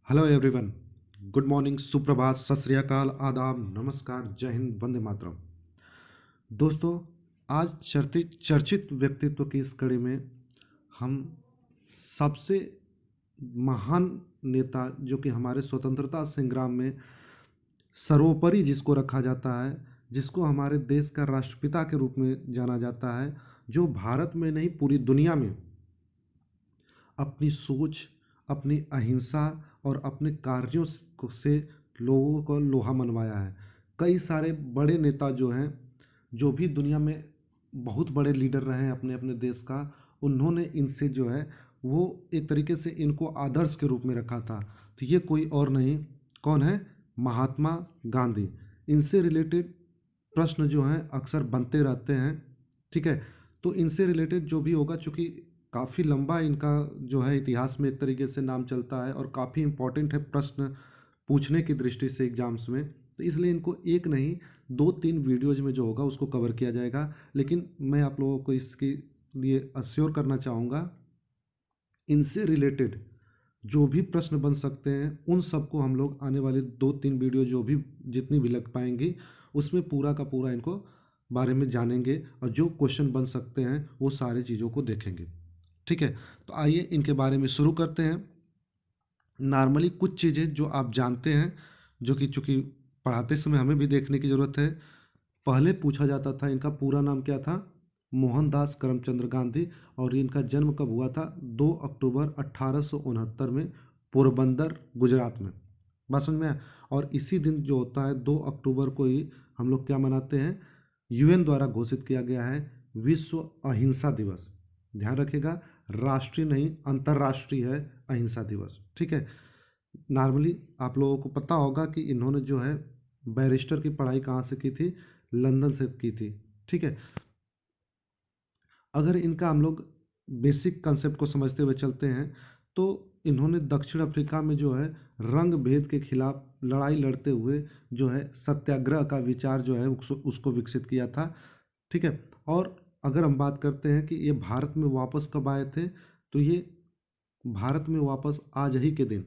Hello everyone. Good morning, सुप्रभात, सत श्री अकाल, आदाब, नमस्कार, जय हिंद, वंदे मातरम। दोस्तों, आज चर्चित व्यक्तित्व की इस कड़ी में हम सबसे महान नेता जो कि हमारे स्वतंत्रता संग्राम में सर्वोपरि जिसको रखा जाता है, जिसको हमारे देश का राष्ट्रपिता के रूप में जाना जाता है, जो भारत में नहीं पूरी दुनिया में अपनी सोच, अपनी अहिंसा और अपने कार्यों से लोगों को लोहा मनवाया है। कई सारे बड़े नेता जो हैं, जो भी दुनिया में बहुत बड़े लीडर रहे हैं अपने अपने देश का, उन्होंने इनसे जो है वो एक तरीके से इनको आदर्श के रूप में रखा था। तो ये कोई और नहीं, कौन है? महात्मा गांधी। इनसे रिलेटेड प्रश्न जो हैं अक्सर बनते रहते हैं। ठीक है, तो इनसे रिलेटेड जो भी होगा, चूँकि काफ़ी लंबा इनका जो है इतिहास में एक तरीके से नाम चलता है और काफ़ी इम्पोर्टेंट है प्रश्न पूछने की दृष्टि से एग्जाम्स में, तो इसलिए इनको एक नहीं 2-3 वीडियोज में जो होगा उसको कवर किया जाएगा। लेकिन मैं आप लोगों को इसके लिए अश्योर करना चाहूँगा, इनसे रिलेटेड जो भी प्रश्न बन सकते हैं उन सबको हम लोग आने वाले 2-3 वीडियो जो भी जितनी भी लग पाएंगी उसमें पूरा का पूरा इनको बारे में जानेंगे और जो क्वेश्चन बन सकते हैं वो सारी चीज़ों को देखेंगे। ठीक है, तो आइए इनके बारे में शुरू करते हैं। नॉर्मली कुछ चीज़ें जो आप जानते हैं, जो कि चूँकि पढ़ाते समय हमें भी देखने की ज़रूरत है। पहले पूछा जाता था इनका पूरा नाम क्या था? मोहनदास करमचंद गांधी। और इनका जन्म कब हुआ था? 2 अक्टूबर 1869 में, पोरबंदर, गुजरात में। बात समझ में आया? और इसी दिन जो होता है 2 अक्टूबर को ही हम लोग क्या मनाते हैं? यूएन द्वारा घोषित किया गया है विश्व अहिंसा दिवस। ध्यान रखिएगा, राष्ट्रीय नहीं अंतर्राष्ट्रीय है अहिंसा दिवस। ठीक है, नॉर्मली आप लोगों को पता होगा कि इन्होंने जो है बैरिस्टर की पढ़ाई कहाँ से की थी? लंदन से की थी। ठीक है, अगर इनका हम लोग बेसिक कंसेप्ट को समझते हुए चलते हैं तो इन्होंने दक्षिण अफ्रीका में जो है रंग भेद के खिलाफ लड़ाई लड़ते हुए जो है सत्याग्रह का विचार जो है उसको विकसित किया था। ठीक है, और अगर हम बात करते हैं कि ये भारत में वापस कब आए थे, तो ये भारत में वापस आज ही के दिन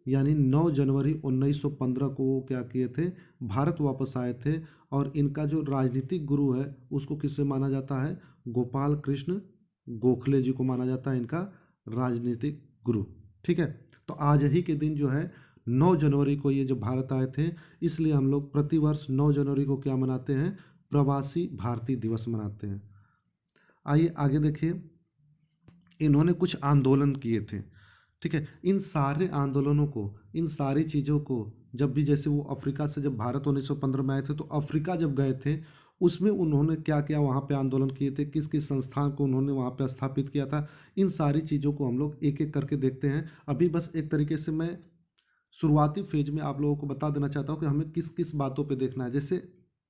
यानी 9 जनवरी 1915 को वो क्या किए थे? भारत वापस आए थे। और इनका जो राजनीतिक गुरु है उसको किससे माना जाता है? गोपाल कृष्ण गोखले जी को माना जाता है इनका राजनीतिक गुरु। ठीक है, तो आज ही के दिन जो है 9 जनवरी को ये जब भारत आए थे, इसलिए हम लोग प्रतिवर्ष 9 जनवरी को क्या मनाते हैं? प्रवासी भारतीय दिवस मनाते हैं। आइए आगे देखिए, इन्होंने कुछ आंदोलन किए थे। ठीक है, इन सारे आंदोलनों को, इन सारी चीज़ों को जब भी, जैसे वो अफ्रीका से जब भारत 1915 में आए थे तो अफ्रीका जब गए थे उसमें उन्होंने क्या क्या वहाँ पे आंदोलन किए थे, किस किस संस्थान को उन्होंने वहाँ पे स्थापित किया था, इन सारी चीज़ों को हम लोग एक एक करके देखते हैं। अभी बस एक तरीके से मैं शुरुआती फेज में आप लोगों को बता देना चाहता हूँ कि हमें किस किस बातों पर देखना है। जैसे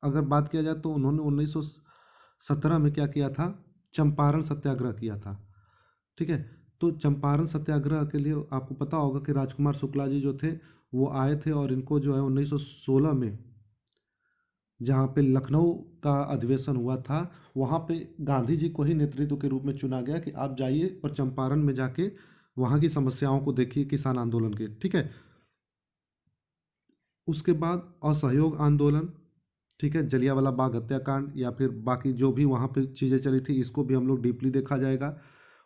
अगर बात किया जाए तो उन्होंने 1917 में क्या किया था? चंपारण सत्याग्रह किया था। ठीक है, तो चंपारण सत्याग्रह के लिए आपको पता होगा कि राजकुमार शुक्ला जी जो थे वो आए थे और इनको जो है 1916 में जहाँ पे लखनऊ का अधिवेशन हुआ था वहाँ पे गांधी जी को ही नेतृत्व के रूप में चुना गया कि आप जाइए और चंपारण में जाके वहाँ की समस्याओं को देखिए, किसान आंदोलन के। ठीक है, उसके बाद असहयोग आंदोलन। ठीक है, जलियांवाला बाग हत्याकांड या फिर बाकी जो भी वहाँ पे चीज़ें चली थी इसको भी हम लोग डीपली देखा जाएगा।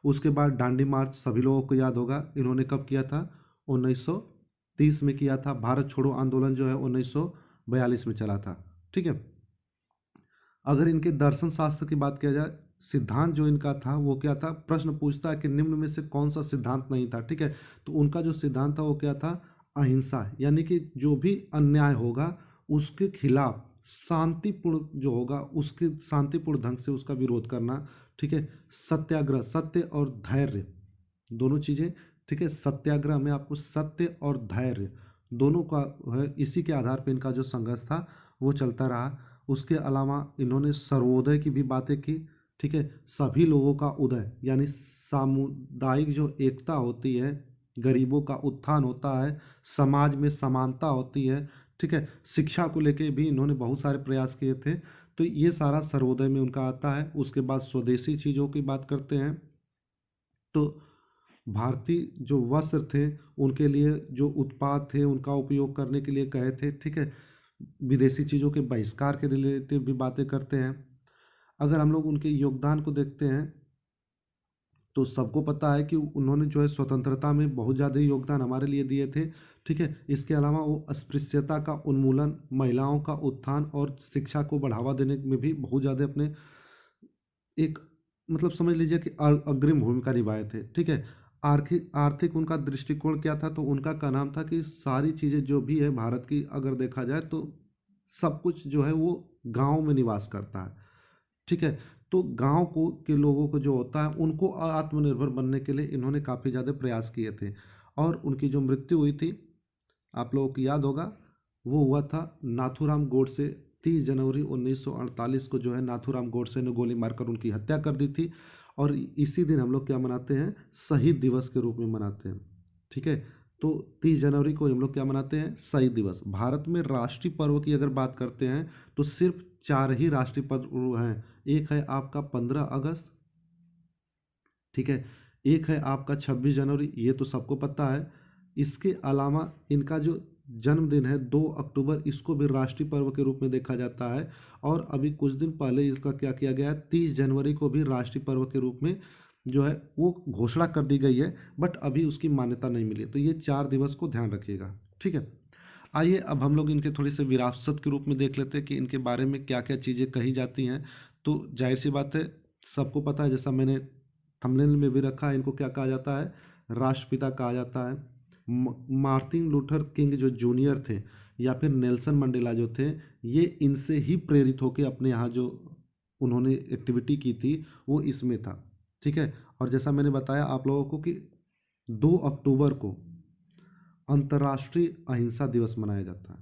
उसके बाद दांडी मार्च सभी लोगों को याद होगा, इन्होंने कब किया था? 1930 में किया था। भारत छोड़ो आंदोलन जो है 1942 में चला था। ठीक है, अगर इनके दर्शन शास्त्र की बात किया जाए, सिद्धांत जो इनका था वो क्या था? प्रश्न पूछता है कि निम्न में से कौन सा सिद्धांत नहीं था। ठीक है, तो उनका जो सिद्धांत था वो क्या था? अहिंसा, यानी कि जो भी अन्याय होगा उसके खिलाफ शांतिपूर्ण जो होगा उसके शांतिपूर्ण ढंग से उसका विरोध करना। ठीक है, सत्याग्रह, सत्य और धैर्य दोनों चीज़ें। ठीक है, सत्याग्रह में आपको सत्य और धैर्य दोनों का है, इसी के आधार पर इनका जो संघर्ष था वो चलता रहा। उसके अलावा इन्होंने सर्वोदय की भी बातें की। ठीक है, सभी लोगों का उदय यानी सामुदायिक जो एकता होती है, गरीबों का उत्थान होता है, समाज में समानता होती है। ठीक है, शिक्षा को लेके भी इन्होंने बहुत सारे प्रयास किए थे। तो ये सारा सर्वोदय में उनका आता है। उसके बाद स्वदेशी चीज़ों की बात करते हैं तो भारतीय जो वस्त्र थे उनके लिए जो उत्पाद थे उनका उपयोग करने के लिए कहे थे, ठीक है। विदेशी चीज़ों के बहिष्कार के रिलेटिव भी बातें करते हैं। अगर हम लोग उनके योगदान को देखते हैं तो सबको पता है कि उन्होंने जो है स्वतंत्रता में बहुत ज़्यादा योगदान हमारे लिए दिए थे, ठीक है। इसके अलावा वो अस्पृश्यता का उन्मूलन, महिलाओं का उत्थान और शिक्षा को बढ़ावा देने में भी बहुत ज़्यादा अपने एक मतलब समझ लीजिए कि अग्रिम भूमिका निभाए थे, ठीक है। आर्थिक आर्थिक उनका दृष्टिकोण क्या था, तो उनका का नाम था कि सारी चीज़ें जो भी है भारत की अगर देखा जाए तो सब कुछ जो है वो गांव में निवास करता है, ठीक है। तो गांव को के लोगों को जो होता है उनको आत्मनिर्भर बनने के लिए इन्होंने काफ़ी ज़्यादा प्रयास किए थे। और उनकी जो मृत्यु हुई थी आप लोगों को याद होगा, वो हुआ था नाथूराम गोडसे। 30 जनवरी 1948 को जो है नाथूराम गोडसे ने गोली मारकर उनकी हत्या कर दी थी। और इसी दिन हम लोग क्या मनाते हैं, शहीद दिवस के रूप में मनाते हैं, ठीक है। तो 30 जनवरी को हम लोग क्या मनाते हैं, शहीद दिवस। भारत में राष्ट्रीय पर्व की अगर बात करते हैं तो सिर्फ 4 ही राष्ट्रीय पर्व हैं। एक है आपका 15 अगस्त, ठीक है। एक है आपका 26 जनवरी, ये तो सबको पता है। इसके अलावा इनका जो जन्मदिन है 2 अक्टूबर, इसको भी राष्ट्रीय पर्व के रूप में देखा जाता है। और अभी कुछ दिन पहले इसका क्या किया गया है, 30 जनवरी को भी राष्ट्रीय पर्व के रूप में जो है वो घोषणा कर दी गई है, बट अभी उसकी मान्यता नहीं मिली। तो ये 4 दिवस को ध्यान रखिएगा, ठीक है। आइए अब हम लोग इनके थोड़ी सी विरासत के रूप में देख लेते हैं कि इनके बारे में क्या क्या चीज़ें कही जाती हैं। तो जाहिर सी बात है, सबको पता है, जैसा मैंने थंबनेल में भी रखा है, इनको क्या कहा जाता है, राष्ट्रपिता कहा जाता है। मार्टिन लूथर किंग जो जूनियर थे या फिर नेल्सन मंडेला जो थे, ये इनसे ही प्रेरित होकर अपने यहाँ जो उन्होंने एक्टिविटी की थी वो इसमें था, ठीक है। और जैसा मैंने बताया आप लोगों को कि 2 अक्टूबर को अंतर्राष्ट्रीय अहिंसा दिवस मनाया जाता है,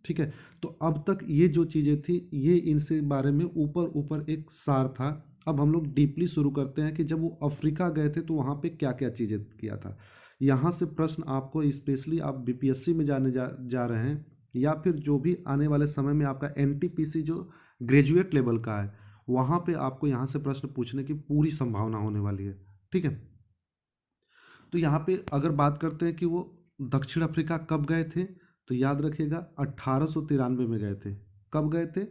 ठीक है। तो अब तक ये जो चीज़ें थी ये इनसे बारे में ऊपर ऊपर एक सार था। अब हम लोग डीपली शुरू करते हैं कि जब वो अफ्रीका गए थे तो वहाँ पे क्या क्या चीज़ें किया था। यहाँ से प्रश्न आपको स्पेशली आप बीपीएससी में जाने जा रहे हैं या फिर जो भी आने वाले समय में आपका एनटीपीसी जो ग्रेजुएट लेवल का है वहाँ पे आपको यहाँ से प्रश्न पूछने की पूरी संभावना होने वाली है, ठीक है। तो यहाँ पे अगर बात करते हैं कि वो दक्षिण अफ्रीका कब गए थे, तो याद रखिएगा 1893 में गए थे। कब गए थे,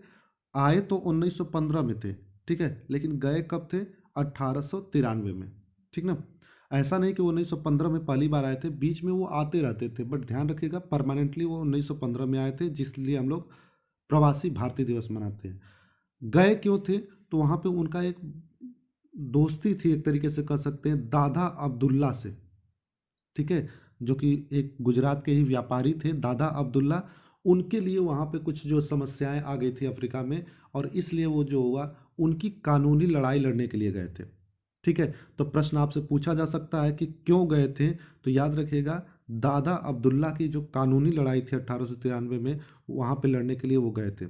आए तो 1915 में थे, ठीक है, लेकिन गए कब थे, 1893 में, ठीक ना। ऐसा नहीं कि वो 1915 में पहली बार आए थे, बीच में वो आते रहते थे, बट ध्यान रखिएगा परमानेंटली वो 1915 में आए थे, जिसलिए हम लोग प्रवासी भारतीय दिवस मनाते हैं। गए क्यों थे, तो वहाँ पे उनका एक दोस्ती थी, एक तरीके से कह सकते हैं, दादा अब्दुल्ला से, ठीक है, जो कि एक गुजरात के ही व्यापारी थे दादा अब्दुल्ला। उनके लिए वहाँ पे कुछ जो समस्याएं आ गई थी अफ्रीका में, और इसलिए वो जो हुआ उनकी कानूनी लड़ाई लड़ने के लिए गए थे, ठीक है। तो प्रश्न आपसे पूछा जा सकता है कि क्यों गए थे, तो याद रखिएगा दादा अब्दुल्ला की जो कानूनी लड़ाई थी 1893 में, वहाँ पे लड़ने के लिए वो गए थे,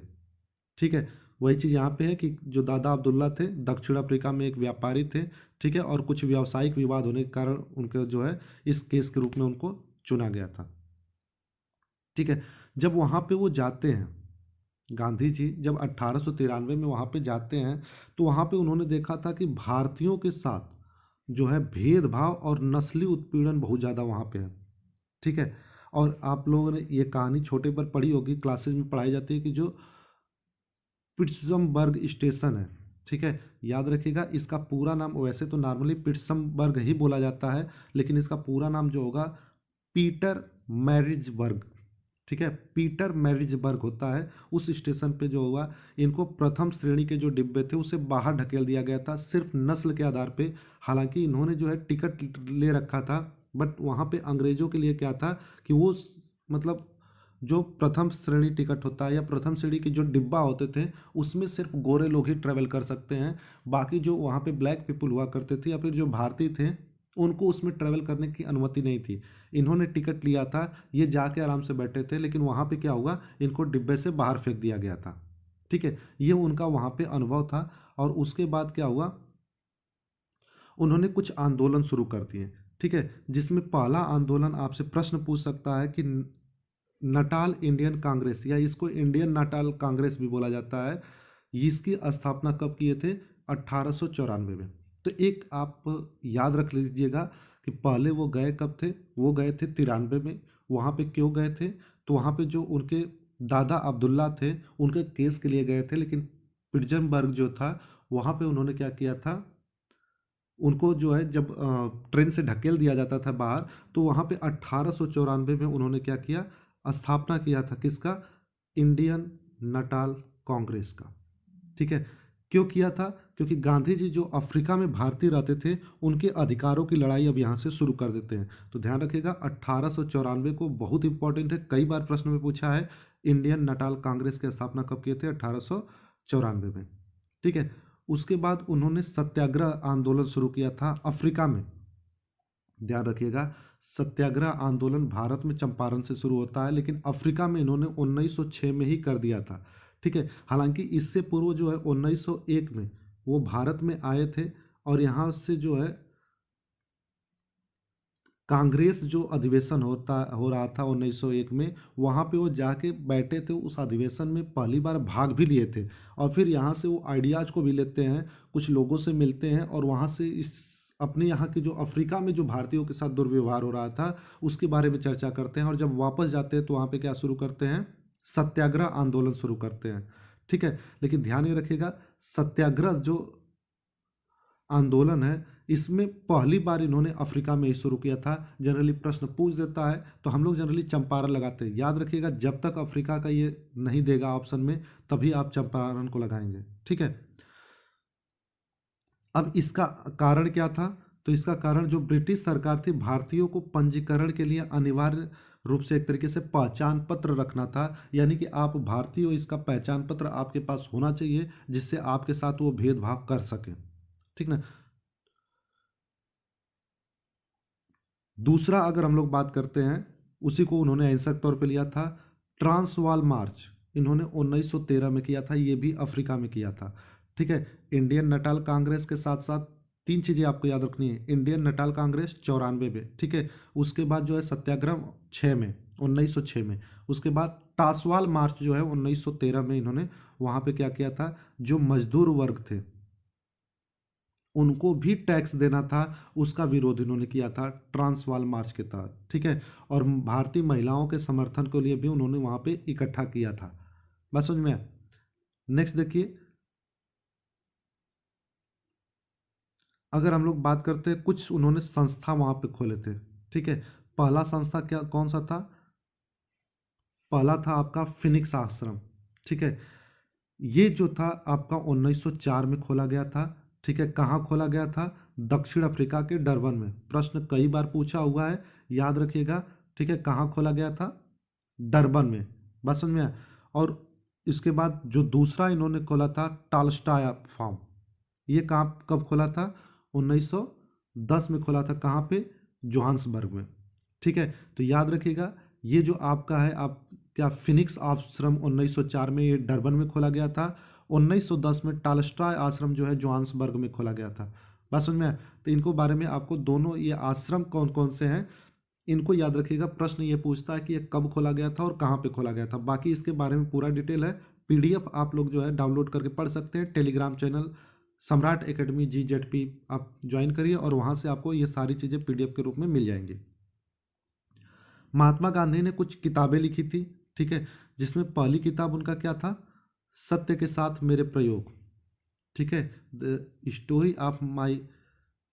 ठीक है। वही चीज़ यहाँ पे है कि जो दादा अब्दुल्ला थे दक्षिण अफ्रीका में एक व्यापारी थे, ठीक है, और कुछ व्यावसायिक विवाद होने के कारण उनके जो है इस केस के रूप में उनको चुना गया था, ठीक है। जब वहाँ पे वो जाते हैं, गांधी जी जब 1893 में वहाँ पे जाते हैं तो वहाँ पे उन्होंने देखा था कि भारतीयों के साथ जो है भेदभाव और नस्ली उत्पीड़न बहुत ज़्यादा वहाँ पे है, ठीक है। और आप लोगों ने ये कहानी छोटे पर पढ़ी होगी, क्लासेज में पढ़ाई जाती है कि जो पिट्सबर्ग स्टेशन है, ठीक है। याद रखिएगा इसका पूरा नाम, वैसे तो नॉर्मली पिट्सबर्ग ही बोला जाता है, लेकिन इसका पूरा नाम जो होगा पीटर मैरिजबर्ग, ठीक है, पीटर मैरिजबर्ग होता है। उस स्टेशन पे जो हुआ, इनको प्रथम श्रेणी के जो डिब्बे थे उसे बाहर ढकेल दिया गया था सिर्फ नस्ल के आधार पे। हालांकि इन्होंने जो है टिकट ले रखा था, बट वहाँ पे अंग्रेजों के लिए क्या था कि वो मतलब जो प्रथम श्रेणी टिकट होता है या प्रथम श्रेणी के जो डिब्बा होते थे उसमें सिर्फ गोरे लोग ही ट्रेवल कर सकते हैं। बाकी जो वहाँ पे ब्लैक पीपल हुआ करते थे या फिर जो भारतीय थे उनको उसमें ट्रेवल करने की अनुमति नहीं थी। इन्होंने टिकट लिया था, ये जाके आराम से बैठे थे, लेकिन वहाँ पे क्या हुआ, इनको डिब्बे से बाहर फेंक दिया गया था, ठीक है। ये उनका वहाँ पे अनुभव था। और उसके बाद क्या हुआ, उन्होंने कुछ आंदोलन शुरू कर दिए, ठीक है, जिसमें पहला आंदोलन आपसे प्रश्न पूछ सकता है कि नटाल इंडियन कांग्रेस, या इसको इंडियन नटाल कांग्रेस भी बोला जाता है, इसकी स्थापना कब किए थे, 1894 में। तो एक आप याद रख लीजिएगा कि पहले वो गए कब थे, वो गए थे 93 में। वहाँ पे क्यों गए थे, तो वहाँ पे जो उनके दादा अब्दुल्ला थे उनके केस के लिए गए थे, लेकिन पिट्सबर्ग जो था वहाँ पे उन्होंने क्या किया था, उनको जो है जब ट्रेन से ढकेल दिया जाता था बाहर, तो वहाँ पे 1894 में उन्होंने क्या किया, स्थापना किया था किसका, इंडियन नटाल कांग्रेस का। ठीक है, क्यों किया था, क्योंकि गांधी जी जो अफ्रीका में भारतीय रहते थे उनके अधिकारों की लड़ाई अब यहाँ से शुरू कर देते हैं। तो ध्यान रखिएगा 1894 को बहुत इंपॉर्टेंट है, कई बार प्रश्न में पूछा है। इंडियन नटाल कांग्रेस की स्थापना कब किए थे, 1894 में। ठीक है, उसके बाद उन्होंने सत्याग्रह आंदोलन शुरू किया था अफ्रीका में। ध्यान रखिएगा सत्याग्रह आंदोलन भारत में चंपारण से शुरू होता है, लेकिन अफ्रीका में इन्होंने 1906 में ही कर दिया था। ठीक है, हालांकि इससे पूर्व जो है 1901 में वो भारत में आए थे, और यहाँ से जो है कांग्रेस जो अधिवेशन हो रहा था 1901 में, वहाँ पे वो जाके बैठे थे, उस अधिवेशन में पहली बार भाग भी लिए थे। और फिर यहाँ से वो आइडियाज़ को भी लेते हैं, कुछ लोगों से मिलते हैं, और वहाँ से इस अपने यहाँ के जो अफ्रीका में जो भारतीयों के साथ दुर्व्यवहार हो रहा था उसके बारे में चर्चा करते हैं, और जब वापस जाते हैं तो वहाँ पे क्या शुरू करते हैं, सत्याग्रह आंदोलन शुरू करते हैं। ठीक है, लेकिन ध्यान ये रखिएगा सत्याग्रह जो आंदोलन है इसमें पहली बार इन्होंने अफ्रीका में ही शुरू किया था। जनरली प्रश्न पूछ देता है तो हम लोग जनरली चंपारण लगाते हैं, याद रखिएगा जब तक अफ्रीका का ये नहीं देगा ऑप्शन में तभी आप चंपारण को लगाएंगे। ठीक है, अब इसका कारण क्या था, तो इसका कारण जो ब्रिटिश सरकार थी भारतीयों को पंजीकरण के लिए अनिवार्य रूप से एक तरीके से पहचान पत्र रखना था, यानी कि आप भारतीय हो, इसका पहचान पत्र आपके पास होना चाहिए जिससे आपके साथ वो भेदभाव कर सके। ठीक ना, दूसरा अगर हम लोग बात करते हैं, उसी को उन्होंने अहिंसक तौर पे लिया था, ट्रांसवाल मार्च इन्होंने 1913 में किया था, ये भी अफ्रीका में किया था। ठीक है, इंडियन नटाल कांग्रेस के साथ साथ तीन चीज़ें आपको याद रखनी है, इंडियन नटाल कांग्रेस 94 में, ठीक है, उसके बाद जो है सत्याग्रह 6 में 1906 में, उसके बाद ट्रांसवाल मार्च जो है 1913 में इन्होंने वहाँ पे क्या किया था, जो मजदूर वर्ग थे उनको भी टैक्स देना था, उसका विरोध इन्होंने किया था ट्रांसवाल मार्च के तहत। ठीक है, और भारतीय महिलाओं के समर्थन के लिए भी उन्होंने वहाँ पे इकट्ठा किया था। बस समझ में आया? नेक्स्ट देखिए, अगर हम लोग बात करते हैं कुछ उन्होंने संस्था वहाँ पे खोले थे। ठीक है, पहला संस्था क्या कौन सा था, पहला था आपका फिनिक्स आश्रम। ठीक है, ये जो था आपका 1904 में खोला गया था। ठीक है, कहाँ खोला गया था, दक्षिण अफ्रीका के डरबन में। प्रश्न कई बार पूछा हुआ है, याद रखिएगा। ठीक है, कहाँ खोला गया था, डरबन में। बस समझ में आया? और इसके बाद जो दूसरा इन्होंने खोला था टालस्टॉय फार्म, ये कहाँ कब खोला था, 1910 में खोला था। कहाँ पे, जोहान्सबर्ग में। ठीक है, तो याद रखिएगा ये जो आपका है, आप क्या फिनिक्स आश्रम 1904 में ये डरबन में खोला गया था, 1910 में टालस्टॉय आश्रम जो है जोहान्सबर्ग में खोला गया था। बात समझ में आया? तो इनको बारे में आपको दोनों ये आश्रम कौन कौन से हैं इनको याद रखिएगा। प्रश्न ये पूछता है कि ये कब खोला गया था और कहाँ पे खोला गया था। बाकी इसके बारे में पूरा डिटेल है, पीडीएफ आप लोग जो है डाउनलोड करके पढ़ सकते हैं। टेलीग्राम चैनल सम्राट एकेडमी GZP आप ज्वाइन करिए और वहाँ से आपको ये सारी चीज़ें पीडीएफ के रूप में मिल जाएंगी। महात्मा गांधी ने कुछ किताबें लिखी थी। ठीक है, जिसमें पहली किताब उनका क्या था, सत्य के साथ मेरे प्रयोग। ठीक है, the story of my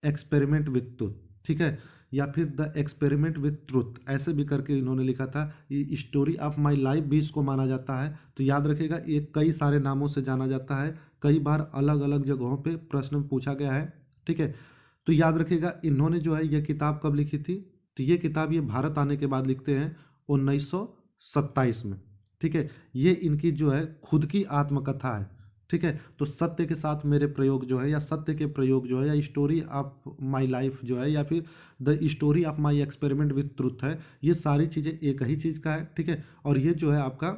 experiment with truth. ठीक है, या फिर द एक्सपेरिमेंट विथ ट्रुथ, ऐसे भी करके इन्होंने लिखा था। ये स्टोरी ऑफ माई लाइफ भी इसको माना जाता है। तो याद रखिएगा ये कई सारे नामों से जाना जाता है, कई बार अलग अलग जगहों पे प्रश्न पूछा गया है। ठीक है, तो याद रखिएगा इन्होंने जो है ये किताब कब लिखी थी, तो ये किताब ये भारत आने के बाद लिखते हैं 1927 में। ठीक है, ये इनकी जो है खुद की आत्मकथा है। ठीक है, तो सत्य के साथ मेरे प्रयोग जो है, या सत्य के प्रयोग जो है, या स्टोरी ऑफ माय लाइफ जो है, या फिर the story of my experiment with truth है, ये सारी चीज़ें एक ही चीज़ का है। ठीक है, और ये जो है आपका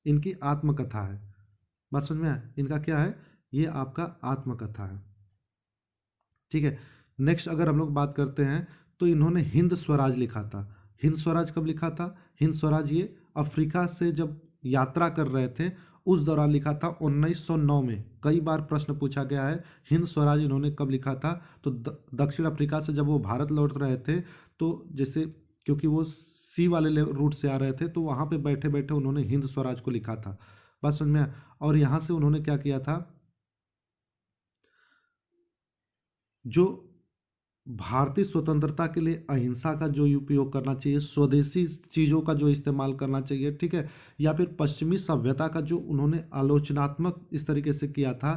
इनकी आत्मकथा है। बात समझ में आया? इनका क्या है, ये आपका आत्मकथा है। ठीक है, नेक्स्ट अगर हम लोग बात करते हैं तो इन्होंने हिंद स्वराज लिखा था। हिंद स्वराज कब लिखा था, हिंद स्वराज ये अफ्रीका से जब यात्रा कर रहे थे उस दौरान लिखा था 1909 में। कई बार प्रश्न पूछा गया है हिंद स्वराज इन्होंने कब लिखा था, तो दक्षिण अफ्रीका से जब वो भारत लौट रहे थे, तो जैसे क्योंकि वो सी वाले रूट से आ रहे थे, तो वहाँ पे बैठे बैठे उन्होंने हिंद स्वराज को लिखा था। बात समझ में आया? और यहाँ से उन्होंने क्या किया था, जो भारतीय स्वतंत्रता के लिए अहिंसा का जो उपयोग करना चाहिए, स्वदेशी चीज़ों का जो इस्तेमाल करना चाहिए, ठीक है, या फिर पश्चिमी सभ्यता का जो उन्होंने आलोचनात्मक इस तरीके से किया था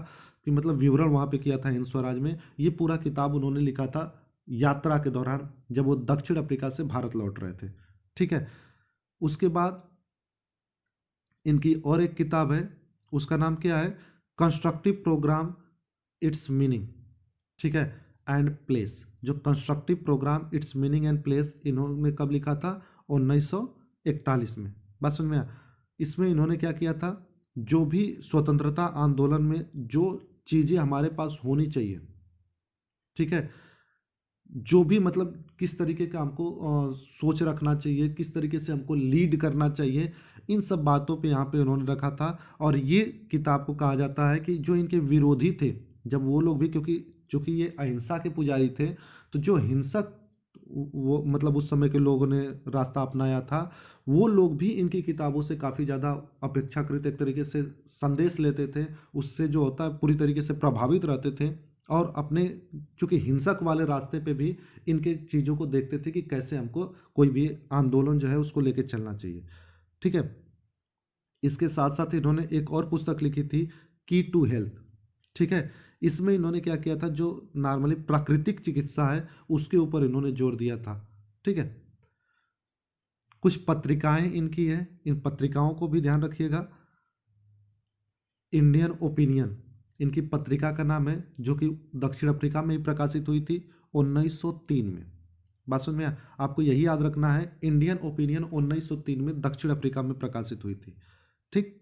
कि मतलब विवरण वहाँ पे किया था हिंद स्वराज में, ये पूरा किताब उन्होंने लिखा था यात्रा के दौरान जब वो दक्षिण अफ्रीका से भारत लौट रहे थे। ठीक है, उसके बाद इनकी और एक किताब है, उसका नाम क्या है, कंस्ट्रक्टिव प्रोग्राम इट्स मीनिंग, ठीक है, एंड प्लेस। जो constructive programme its meaning and place इन्होंने कब लिखा था, 1941 में। बात समझ में आया? इसमें इन्होंने क्या किया था, जो भी स्वतंत्रता आंदोलन में जो चीज़ें हमारे पास होनी चाहिए, ठीक है, जो भी मतलब किस तरीके का हमको सोच रखना चाहिए, किस तरीके से हमको लीड करना चाहिए, इन सब बातों पे यहाँ पे उन्होंने रखा था। और ये किताब को कहा जाता है कि जो इनके विरोधी थे, जब वो लोग भी, क्योंकि ये अहिंसा के पुजारी थे, तो जो हिंसक वो मतलब उस समय के लोगों ने रास्ता अपनाया था, वो लोग भी इनकी किताबों से काफ़ी ज़्यादा अपेक्षाकृत एक तरीके से संदेश लेते थे, उससे जो होता है पूरी तरीके से प्रभावित रहते थे, और अपने चूँकि हिंसक वाले रास्ते पे भी इनके चीज़ों को देखते थे कि कैसे हमको कोई भी आंदोलन जो है उसको लेके चलना चाहिए। ठीक है, इसके साथ साथ इन्होंने एक और पुस्तक लिखी थी, की टू हेल्थ। ठीक है, इसमें इन्होंने क्या किया था, जो नॉर्मली प्राकृतिक चिकित्सा है उसके ऊपर इन्होंने जोर दिया था। ठीक है, कुछ पत्रिकाएं इनकी है, इन पत्रिकाओं को भी ध्यान रखिएगा। इंडियन ओपिनियन इनकी पत्रिका का नाम है, जो कि दक्षिण अफ्रीका में ही प्रकाशित हुई थी 1903 में। बात समझ में आया? आपको यही याद रखना है, इंडियन ओपिनियन 1903 में दक्षिण अफ्रीका में प्रकाशित हुई थी। ठीक,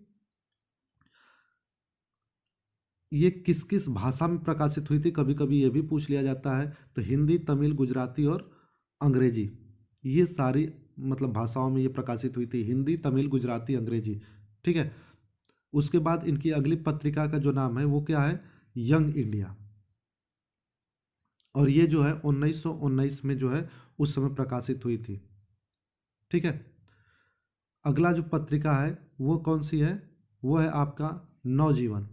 ये किस किस भाषा में प्रकाशित हुई थी, कभी कभी ये भी पूछ लिया जाता है, तो हिंदी, तमिल, गुजराती और अंग्रेजी, ये सारी मतलब भाषाओं में ये प्रकाशित हुई थी, हिंदी, तमिल, गुजराती, अंग्रेजी। ठीक है, उसके बाद इनकी अगली पत्रिका का जो नाम है वो क्या है, यंग इंडिया, और ये जो है 1919 में जो है उस समय प्रकाशित हुई थी। ठीक है, अगला जो पत्रिका है वो कौन सी है, वो है आपका नवजीवन,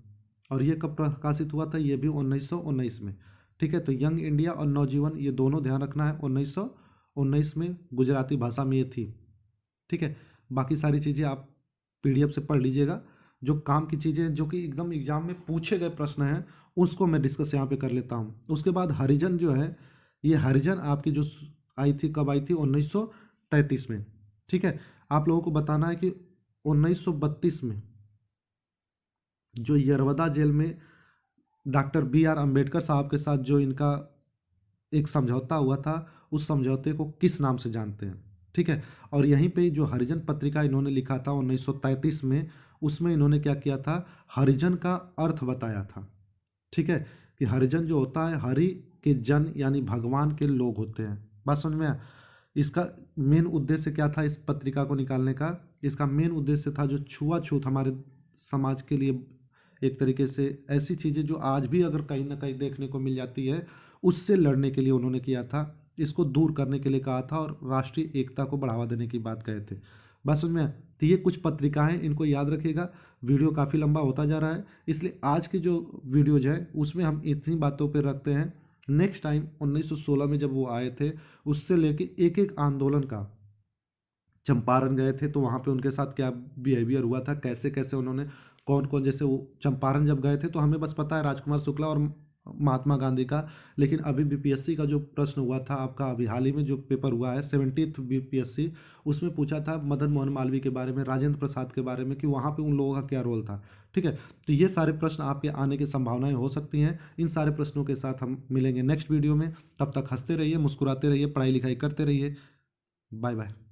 और ये कब प्रकाशित हुआ था, ये भी 1919 में। ठीक है, तो यंग इंडिया और नवजीवन ये दोनों ध्यान रखना है, 1919 में गुजराती भाषा में ये थी। ठीक है, बाकी सारी चीज़ें आप PDF से पढ़ लीजिएगा। जो काम की चीज़ें जो कि एकदम एग्जाम में पूछे गए प्रश्न हैं उसको मैं डिस्कस यहाँ पे कर लेता हूँ। उसके बाद हरिजन जो है, ये हरिजन आपकी जो आई थी, कब आई थी, 1933 में। ठीक है, आप लोगों को बताना है कि 1932 में जो यरवदा जेल में डॉक्टर BR अम्बेडकर साहब के साथ जो इनका एक समझौता हुआ था, उस समझौते को किस नाम से जानते हैं। ठीक है, और यहीं पे जो हरिजन पत्रिका इन्होंने लिखा था 1933 में, उसमें इन्होंने क्या किया था, हरिजन का अर्थ बताया था। ठीक है, कि हरिजन जो होता है, हरि के जन यानी भगवान के लोग होते हैं। बात समझ में आया? इसका मेन उद्देश्य क्या था इस पत्रिका को निकालने का, इसका मेन उद्देश्य था जो छुआछूत हमारे समाज के लिए एक तरीके से ऐसी चीज़ें जो आज भी अगर कहीं ना कहीं देखने को मिल जाती है, उससे लड़ने के लिए उन्होंने किया था, इसको दूर करने के लिए कहा था, और राष्ट्रीय एकता को बढ़ावा देने की बात कहे थे। बात समझ में आया? तो ये कुछ पत्रिकाएं, इनको याद रखिएगा। वीडियो काफ़ी लंबा होता जा रहा है, इसलिए आज की जो वीडियोज है उसमें हम इतनी बातों पर रखते हैं। नेक्स्ट टाइम 1916 में जब वो आए थे, उससे लेके एक एक आंदोलन का, चंपारण गए थे तो वहाँ पे उनके साथ क्या बिहेवियर हुआ था, कैसे कैसे उन्होंने कौन कौन, जैसे वो चंपारण जब गए थे तो हमें बस पता है राजकुमार शुक्ला और महात्मा गांधी का, लेकिन अभी BPSC का जो प्रश्न हुआ था आपका, अभी हाल ही में जो पेपर हुआ है 70th BPSC, उसमें पूछा था मदन मोहन मालवीय के बारे में, राजेंद्र प्रसाद के बारे में, कि वहाँ पे उन लोगों का क्या रोल था। ठीक है, तो ये सारे प्रश्न आपके आने की संभावनाएं हो सकती हैं। इन सारे प्रश्नों के साथ हम मिलेंगे नेक्स्ट वीडियो में। तब तक हंसते रहिए, मुस्कुराते रहिए, पढ़ाई लिखाई करते रहिए। Bye bye.